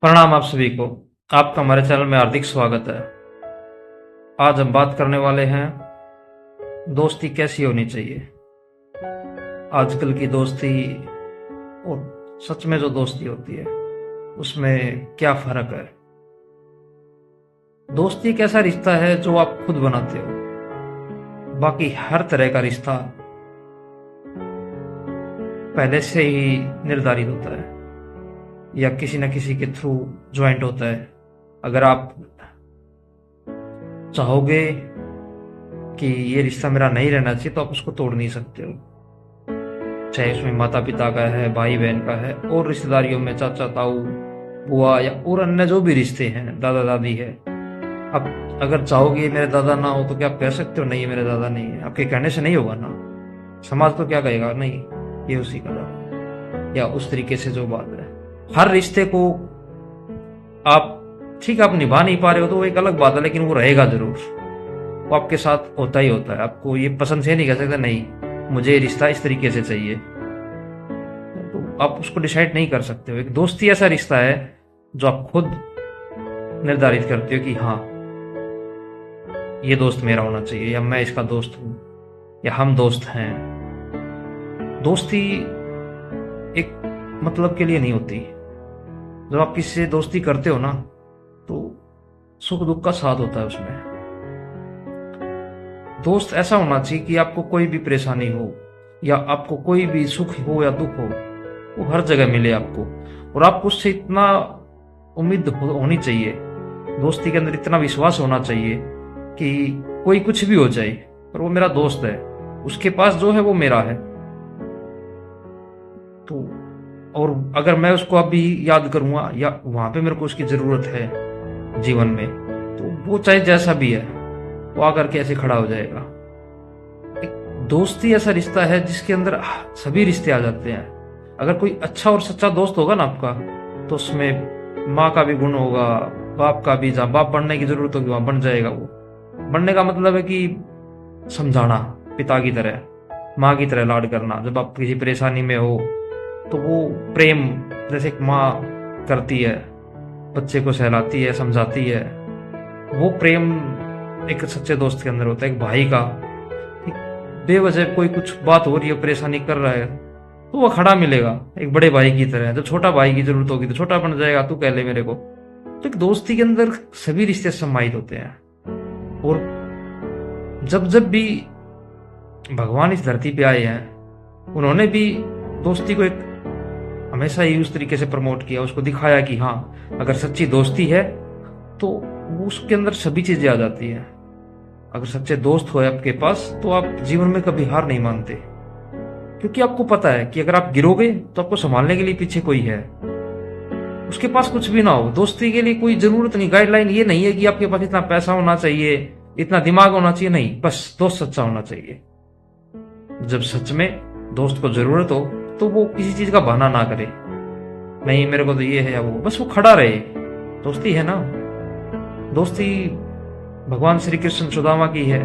प्रणाम आप सभी को। आपका हमारे चैनल में हार्दिक स्वागत है। आज हम बात करने वाले हैं दोस्ती कैसी होनी चाहिए। आजकल की दोस्ती और सच में जो दोस्ती होती है उसमें क्या फर्क है। दोस्ती एक ऐसा रिश्ता है जो आप खुद बनाते हो। बाकी हर तरह का रिश्ता पहले से ही निर्धारित होता है या किसी न किसी के थ्रू ज्वाइंट होता है। अगर आप चाहोगे कि ये रिश्ता मेरा नहीं रहना चाहिए तो आप उसको तोड़ नहीं सकते हो। चाहे उसमें माता पिता का है, भाई बहन का है, और रिश्तेदारियों में चाचा ताऊ बुआ या और अन्य जो भी रिश्ते हैं, दादा दादी है। आप अगर चाहोगे ये मेरे दादा ना हो तो क्या आप कह सकते हो नहीं ये मेरे दादा नहीं है? आपके कहने से नहीं होगा ना। समाज तो क्या कहेगा, नहीं ये उसी का दादा है। या उस तरीके से जो बात है, हर रिश्ते को आप ठीक आप निभा नहीं पा रहे हो तो वो एक अलग बात है, लेकिन वो रहेगा जरूर। वो आपके साथ होता ही होता है। आपको ये पसंद से नहीं कह सकते नहीं मुझे ये रिश्ता इस तरीके से चाहिए, तो आप उसको डिसाइड नहीं कर सकते हो। एक दोस्ती ऐसा रिश्ता है जो आप खुद निर्धारित करते हो कि हाँ ये दोस्त मेरा होना चाहिए, या मैं इसका दोस्त हूं, या हम दोस्त हैं। दोस्ती एक मतलब के लिए नहीं होती। जब आप किसी से दोस्ती करते हो ना तो सुख दुख का साथ होता है उसमें। दोस्त ऐसा होना चाहिए कि आपको कोई भी परेशानी हो या आपको कोई भी सुख हो या दुख हो वो हर जगह मिले आपको, और आपको उससे इतना होनी चाहिए, दोस्ती के अंदर इतना विश्वास होना चाहिए कि कोई कुछ भी हो जाए पर वो मेरा दोस्त है, उसके पास जो है वो मेरा है। तो और अगर मैं उसको अभी याद करूंगा या वहां पे मेरे को उसकी जरूरत है जीवन में, तो वो चाहे जैसा भी है वो आकर के ऐसे खड़ा हो जाएगा। एक दोस्ती ऐसा रिश्ता है जिसके अंदर सभी रिश्ते आ जाते हैं। अगर कोई अच्छा और सच्चा दोस्त होगा ना आपका, तो उसमें माँ का भी गुण होगा, बाप का भी। जहाँ बाप बनने की जरूरत होगी वहां बन जाएगा वो। बनने का मतलब है कि समझाना, पिता की तरह, माँ की तरह लाड करना। जब आप किसी परेशानी में हो तो वो प्रेम जैसे एक माँ करती है, बच्चे को सहलाती है, समझाती है, वो प्रेम एक सच्चे दोस्त के अंदर होता है। एक भाई का बेवजह कोई कुछ बात हो रही है, परेशानी कर रहा है, तो वो खड़ा मिलेगा एक बड़े भाई की तरह। जब छोटा भाई की जरूरत होगी तो छोटा बन जाएगा, तू कह ले मेरे को। तो एक दोस्ती के अंदर सभी रिश्ते सम्मानित होते हैं। और जब जब भी भगवान इस धरती पे आए हैं उन्होंने भी दोस्ती को एक हमेशा ही उस तरीके से प्रमोट किया, उसको दिखाया कि हाँ अगर सच्ची दोस्ती है तो उसके अंदर सभी चीजें आ जाती हैं। अगर सच्चे दोस्त हो आपके पास तो आप जीवन में कभी हार नहीं मानते, क्योंकि आपको पता है कि अगर आप गिरोगे तो आपको संभालने के लिए पीछे कोई है। उसके पास कुछ भी ना हो, दोस्ती के लिए कोई जरूरत नहीं। गाइडलाइन ये नहीं है कि आपके पास इतना पैसा होना चाहिए, इतना दिमाग होना चाहिए, नहीं, बस दोस्त सच्चा होना चाहिए। जब सच में दोस्त को जरूरत हो तो वो किसी चीज का बहाना ना करे, नहीं मेरे को तो ये है या वो, बस वो खड़ा रहे। दोस्ती है ना। दोस्ती भगवान श्री कृष्ण सुदामा की है।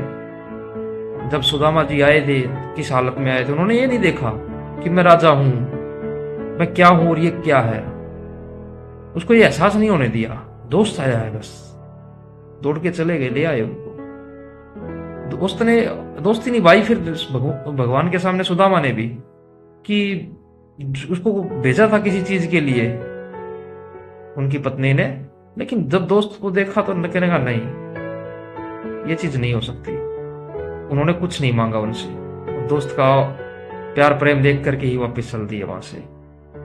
जब सुदामा जी आए थे, किस हालत में आए थे, उन्होंने ये नहीं देखा कि मैं राजा हूं, मैं क्या हूं और ये क्या है। उसको ये एहसास नहीं होने दिया। दोस्त आया है बस, दौड़ के चले गए, ले आए उनको। दोस्त ने दोस्ती निभाई फिर भगवान के सामने सुदामा ने भी, कि उसको भेजा था किसी चीज के लिए उनकी पत्नी ने, लेकिन जब दोस्त को देखा तो कहने का नहीं ये चीज नहीं हो सकती। उन्होंने कुछ नहीं मांगा उनसे, दोस्त का प्यार प्रेम देख करके ही वापस चल दिए वहां से।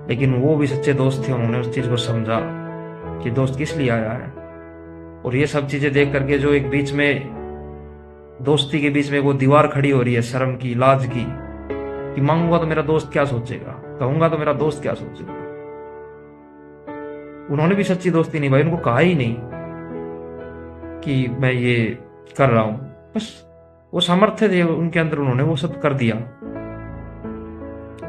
लेकिन वो भी सच्चे दोस्त थे, उन्होंने उस चीज को समझा कि दोस्त किस लिए आया है। और ये सब चीजें देख करके जो एक बीच में दोस्ती के बीच में वो दीवार खड़ी हो रही है शर्म की, लाज की, कि मांगूंगा तो मेरा दोस्त क्या सोचेगा, कहूंगा तो मेरा दोस्त क्या सोचेगा। उन्होंने भी सच्ची दोस्ती निभाई, उनको कहा ही नहीं कि मैं ये कर रहा हूं, बस वो सामर्थ्य थे उनके अंदर, उन्होंने वो सब कर दिया।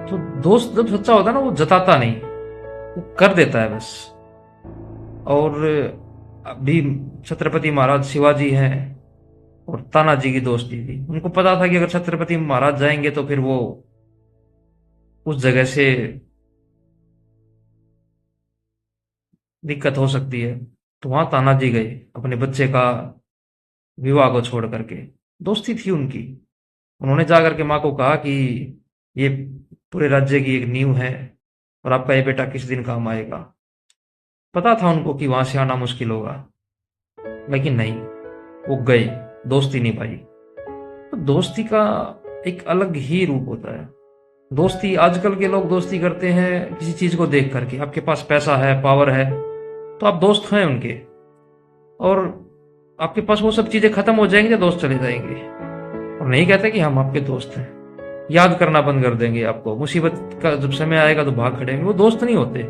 तो दोस्त जब सच्चा होता है ना वो जताता नहीं, वो कर देता है बस। और अभी छत्रपति महाराज शिवाजी हैं और तानाजी की दोस्ती थी। उनको पता था कि अगर छत्रपति महाराज जाएंगे तो फिर वो उस जगह से दिक्कत हो सकती है। तो वहां तानाजी गए अपने बच्चे का विवाह को छोड़ करके। दोस्ती थी उनकी। उन्होंने जा करके माँ को कहा कि ये पूरे राज्य की एक नींव है और आपका ये बेटा किस दिन काम आएगा। पता था उनको कि वहां से आना मुश्किल होगा, लेकिन नहीं, वो गए, दोस्ती निभाई। तो दोस्ती का एक अलग ही रूप होता है। दोस्ती, आजकल के लोग दोस्ती करते हैं किसी चीज को देख करके। आपके पास पैसा है, पावर है, तो आप दोस्त हैं उनके, और आपके पास वो सब चीजें खत्म हो जाएंगी तो दोस्त चले जाएंगे। और नहीं कहते कि हम आपके दोस्त हैं, याद करना बंद कर देंगे आपको। मुसीबत का जब समय आएगा तो भाग खड़ेंगे। वो दोस्त नहीं होते।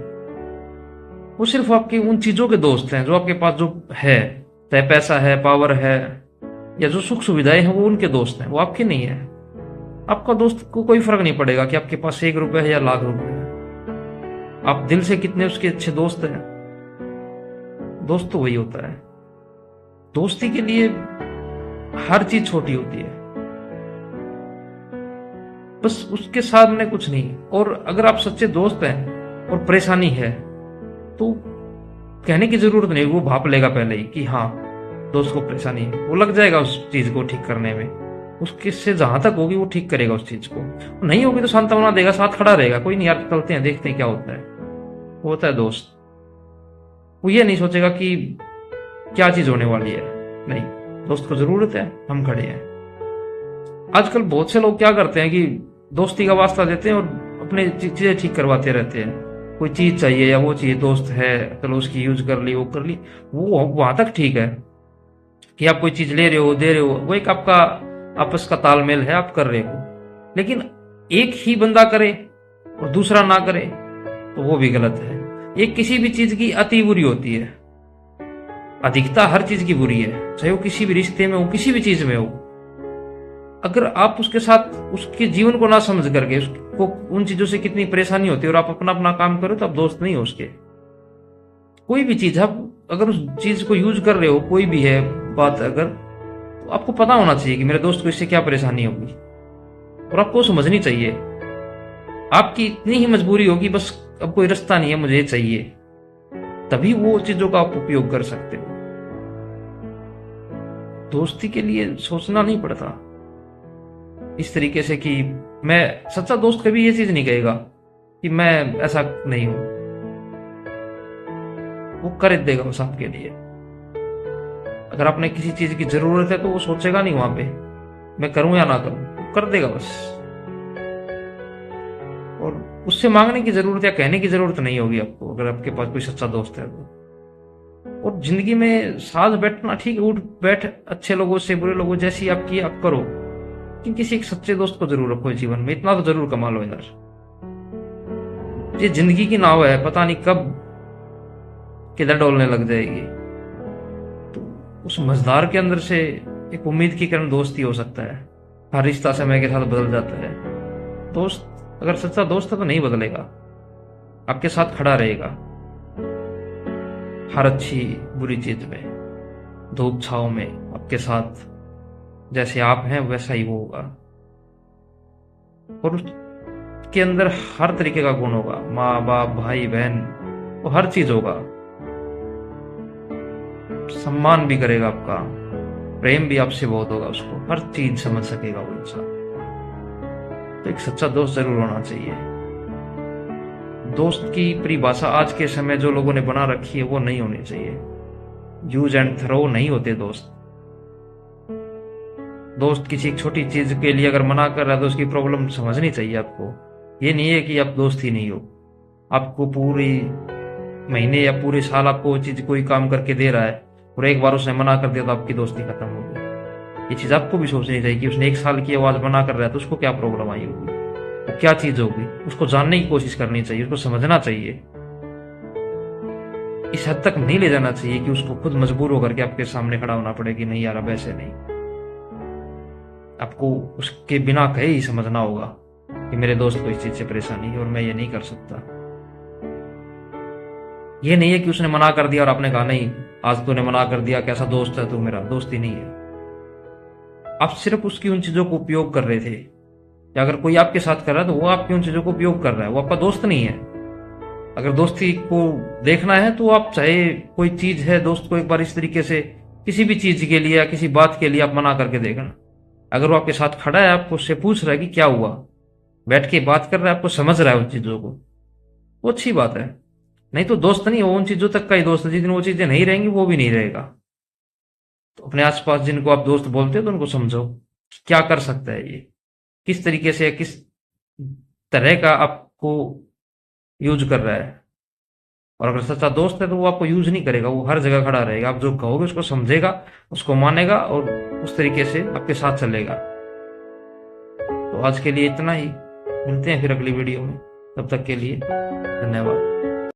वो सिर्फ आपकी उन चीजों के दोस्त हैं जो आपके पास जो है, चाहे पैसा है, पावर है, या जो सुख सुविधाएं हैं, वो उनके दोस्त हैं, वो आपके नहीं है। आपका दोस्त को कोई फर्क नहीं पड़ेगा कि आपके पास 1 रुपए है या लाख रुपए है। आप दिल से कितने उसके अच्छे दोस्त हैं। दोस्त तो वही होता है। दोस्ती के लिए हर चीज छोटी होती है, बस उसके सामने कुछ नहीं। और अगर आप सच्चे दोस्त हैं और परेशानी है, तो कहने की जरूरत नहीं, वो भाप लेगा पहले ही कि हाँ दोस्त को परेशानी है। वो लग जाएगा उस चीज को ठीक करने में। उसके से जहां तक होगी वो ठीक करेगा उस चीज को। नहीं होगी तो सांत्वना देगा, साथ खड़ा रहेगा, कोई नहीं यार चलते हैं, देखते हैं क्या होता है। वो होता है दोस्त। वो ये नहीं सोचेगा कि क्या चीज होने वाली है। नहीं, दोस्त को जरूरत है, हम खड़े हैं। आजकल बहुत से लोग क्या करते हैं कि दोस्ती का वास्ता देते हैं और अपने चीजें ठीक करवाते रहते हैं। कोई चीज चाहिए या वो चाहिए, दोस्त है, चलो उसकी यूज कर ली, वो कर ली। वो वहां तक ठीक है कि आप कोई चीज ले रहे हो, दे रहे हो, वो एक आपका आपस का तालमेल है, आप कर रहे हो। लेकिन एक ही बंदा करे और दूसरा ना करे तो वो भी गलत है। एक किसी भी चीज की अति बुरी होती है। अधिकता हर चीज की बुरी है, चाहे वो किसी भी रिश्ते में हो, किसी भी चीज में हो। अगर आप उसके साथ उसके जीवन को ना समझ करके उसको उन चीजों से कितनी परेशानी होती है और आप अपना अपना काम करो, तो आप दोस्त नहीं हो उसके। कोई भी चीज, आप अगर उस चीज को यूज कर रहे हो, कोई भी है बात, अगर तो आपको पता होना चाहिए कि मेरे दोस्त को इससे क्या परेशानी होगी, और आपको समझनी चाहिए। आपकी इतनी ही मजबूरी होगी, बस अब कोई रास्ता नहीं है, मुझे ये चाहिए, तभी वो चीजों का आप उपयोग कर सकते हो। दोस्ती के लिए सोचना नहीं पड़ता इस तरीके से कि मैं, सच्चा दोस्त कभी ये चीज नहीं कहेगा कि मैं ऐसा नहीं हूं। वो कर देगा बस आपके लिए। अगर आपने किसी चीज की जरूरत है तो वो सोचेगा नहीं वहां पे मैं करूं या ना करूं, वो कर देगा बस। और उससे मांगने की जरूरत या कहने की जरूरत नहीं होगी आपको, अगर आपके पास कोई सच्चा दोस्त है तो। और जिंदगी में साथ बैठना ठीक है, उठ बैठ अच्छे लोगों से, बुरे लोगों जैसी आपकी आप करो, लेकिन किसी एक सच्चे दोस्त को जरूर रखो जीवन में। इतना तो जरूर कमा लो यार। ये जिंदगी की नाव है, पता नहीं कब किधर डोलने लग जाएगी। तो उस मझधार के अंदर से एक उम्मीद की किरण दोस्ती हो सकता है। हर रिश्ता समय के साथ बदल जाता है। दोस्त, अगर सच्चा दोस्त है तो नहीं बदलेगा, आपके साथ खड़ा रहेगा हर अच्छी बुरी चीज में, धूप छाव में आपके साथ। जैसे आप हैं वैसा ही वो होगा, और उसके अंदर हर तरीके का गुण होगा। माँ बाप, भाई बहन, वो हर चीज होगा। सम्मान भी करेगा आपका, प्रेम भी आपसे बहुत होगा, उसको हर चीज समझ सकेगा वो इंसान। तो एक सच्चा दोस्त जरूर होना चाहिए। दोस्त की परिभाषा आज के समय जो लोगों ने बना रखी है वो नहीं होनी चाहिए। यूज एंड थ्रो नहीं होते दोस्त। दोस्त किसी एक छोटी चीज के लिए अगर मना कर रहा है तो उसकी प्रॉब्लम समझनी चाहिए आपको। ये नहीं है कि आप दोस्त ही नहीं हो। आपको पूरी महीने या पूरे साल आपको वो चीज कोई काम करके दे रहा है और एक बार उसने मना कर दिया तो आपकी दोस्ती खत्म हो गई। ये चीज आपको भी सोचनी चाहिए कि उसने 1 साल की आवाज मना कर रहा है तो उसको क्या प्रॉब्लम आई होगी, वो क्या चीज होगी, उसको जानने की कोशिश करनी चाहिए, उसको समझना चाहिए। इस हद तक नहीं ले जाना चाहिए कि उसको खुद मजबूर होकर के आपके सामने खड़ा होना पड़े कि नहीं यार अब ऐसे नहीं। आपको उसके बिना कहे ही समझना होगा कि मेरे दोस्त को इस चीज से परेशानी है और मैं ये नहीं कर सकता। ये नहीं है कि उसने मना कर दिया और आपने कहा नहीं आज तूने मना कर दिया, कैसा दोस्त है तू, मेरा दोस्त ही नहीं है। आप सिर्फ उसकी उन चीजों को उपयोग कर रहे थे, या अगर कोई आपके साथ कर रहा है तो वो आपकी उन चीजों को उपयोग कर रहा है, वो आपका दोस्त नहीं है। अगर दोस्ती को देखना है तो आप चाहे कोई चीज है, दोस्त को एक बार इस तरीके से किसी भी चीज के लिए या किसी बात के लिए आप मना करके देखना। अगर वो आपके साथ खड़ा है, आपको उससे पूछ रहा है कि क्या हुआ, बैठ के बात कर रहा है, आपको समझ रहा है उन चीजों को, वो अच्छी बात है। नहीं तो दोस्त नहीं, वो उन चीजों तक का ही दोस्त है। जिस दिन वो चीजें नहीं रहेंगी वो भी नहीं रहेगा। तो अपने आसपास जिनको आप दोस्त बोलते हो तो उनको समझो कि क्या कर सकता है ये, किस तरीके से, किस तरह का आपको यूज कर रहा है। और अगर सच्चा दोस्त है तो वो आपको यूज नहीं करेगा, वो हर जगह खड़ा रहेगा। आप जो कहोगे उसको समझेगा, उसको मानेगा और उस तरीके से आपके साथ चलेगा। तो आज के लिए इतना ही, मिलते हैं फिर अगली वीडियो में। तब तक के लिए धन्यवाद।